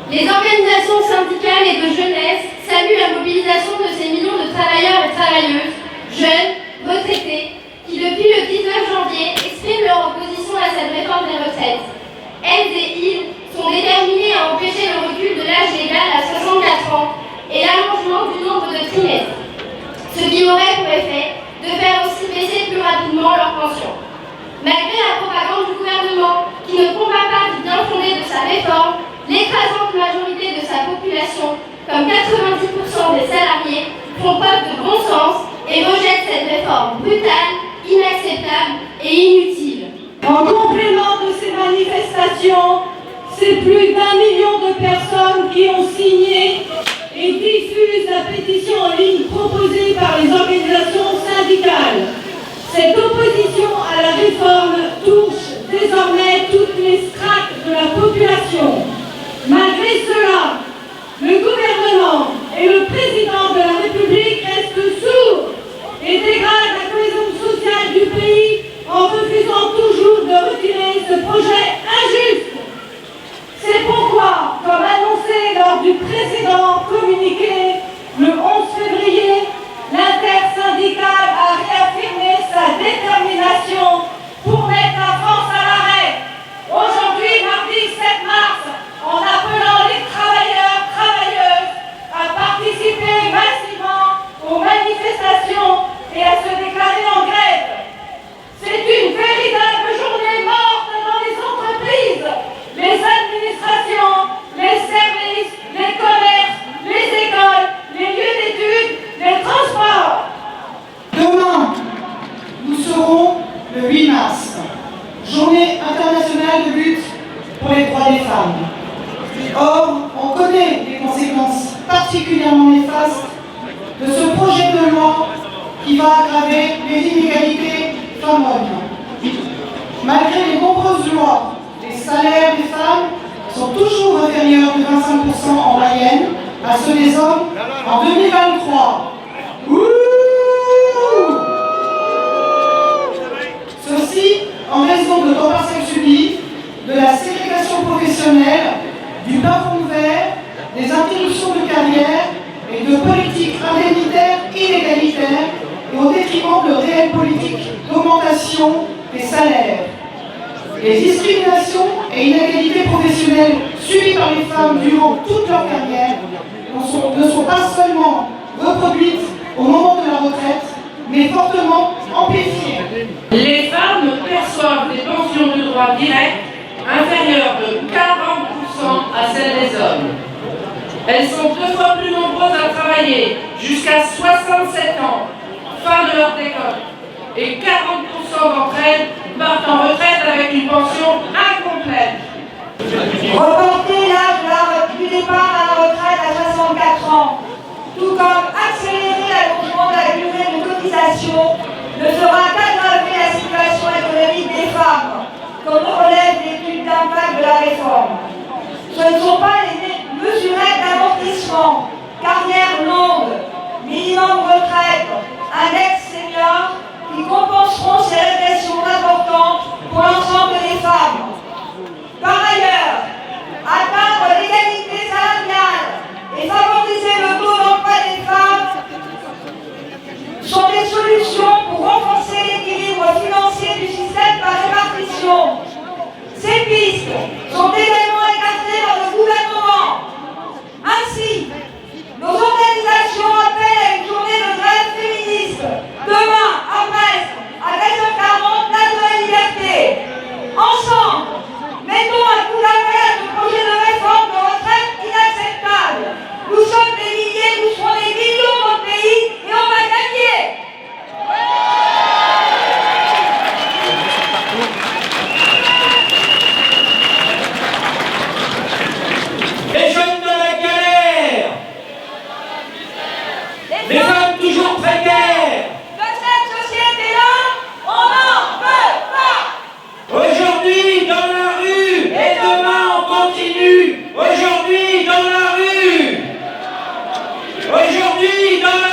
Les organisations syndicales et de jeunesse saluent la mobilisation de ces millions de travailleurs et travailleuses, jeunes, retraités, qui depuis le 19 janvier expriment leur opposition à cette réforme des retraites. Elles et ils sont déterminés à empêcher le recul de l'âge légal à 64 ans et l'allongement du nombre de trimestres, ce qui aurait pour effet de faire aussi baisser plus rapidement leurs pensions. Malgré la propagande du gouvernement qui ne combat pas du bien fondé de sa réforme, l'écrasante majorité de sa population, comme 90% des salariés, font preuve de bon sens et rejettent cette réforme brutale, inacceptable et inutile. En complément de ces manifestations, c'est plus d'1 million de personnes qui ont signé et diffusent la pétition en ligne proposée par les organisations syndicales. Cette opposition à la réforme touche désormais toutes les strates de la population. Malgré cela, le gouvernement et le président de la République restent sourds et dégradent la cohésion sociale du pays en refusant toujours de retirer ce projet injuste. C'est pourquoi, comme annoncé lors du précédent communiqué, le 11 février, l'intersyndicale a réaffirmé sa détermination pour mettre la France à l'arrêt. Aujourd'hui, mardi 7 mars, en appelant les travailleurs, travailleuses à participer massivement aux manifestations et à se déclarer en grève. C'est une véritable journée morte dans les entreprises, les administrations, les services, les commerces, les écoles, les lieux d'études, les transports. Demain, nous serons le 8 mars, journée internationale de lutte pour les droits des femmes. Or, on connaît les conséquences particulièrement néfastes de ce projet de loi qui va aggraver les inégalités femmes-hommes. Malgré les nombreuses lois, les salaires des femmes sont toujours inférieurs de 25% en moyenne à ceux des hommes en 2023. Ceci en raison de temps partiel subi, de la ségrégation professionnelle, du plafond de verre, des interruptions de carrière et de politiques indemnitaires inégalitaires et au détriment de réelles politiques d'augmentation des salaires. Les discriminations et inégalités professionnelles subies par les femmes durant toute leur carrière ne sont pas seulement reproduites au moment de la retraite, mais fortement amplifiées. Les femmes perçoivent des pensions de droit direct inférieures de 40% à celles des hommes. Elles sont 2 fois plus nombreuses à travailler jusqu'à 67 ans, fin de leur décote, et 40% d'entre elles partent en retraite avec une pension incomplète. Reporter l'âge du départ à la retraite à 64 ans, tout comme accélérer l'allongement de la durée de cotisation, ne fera qu'aggraver la situation économique des femmes, comme le relève l'étude d'impact de la réforme. Ce ne sont pas les mesurettes d'amortissement, carrière longue, minimum retraite, index senior, qui compenseront ces régressions importantes pour l'ensemble des femmes. Par ailleurs, atteindre l'égalité salariale et favoriser le taux d'emploi des femmes sont des solutions pour renforcer l'équilibre financier du système par répartition. Ces pistes sont également écartées dans le gouvernement. Ainsi, nos organisations appellent à une journée de grève féministe demain à Brest à 13h40, place de la Liberté. Ensemble, mettons un coup d'arrêt à ce projet de réforme de retraite inacceptable. Nous sommes des milliers, nous serons des millions dans le pays et on va gagner. Les jeunes de la galère, les femmes toujours précaires. De cette société-là, on n'en veut pas. Aujourd'hui dans la rue et demain on continue. Aujourd'hui dans la rue. Aujourd'hui dans la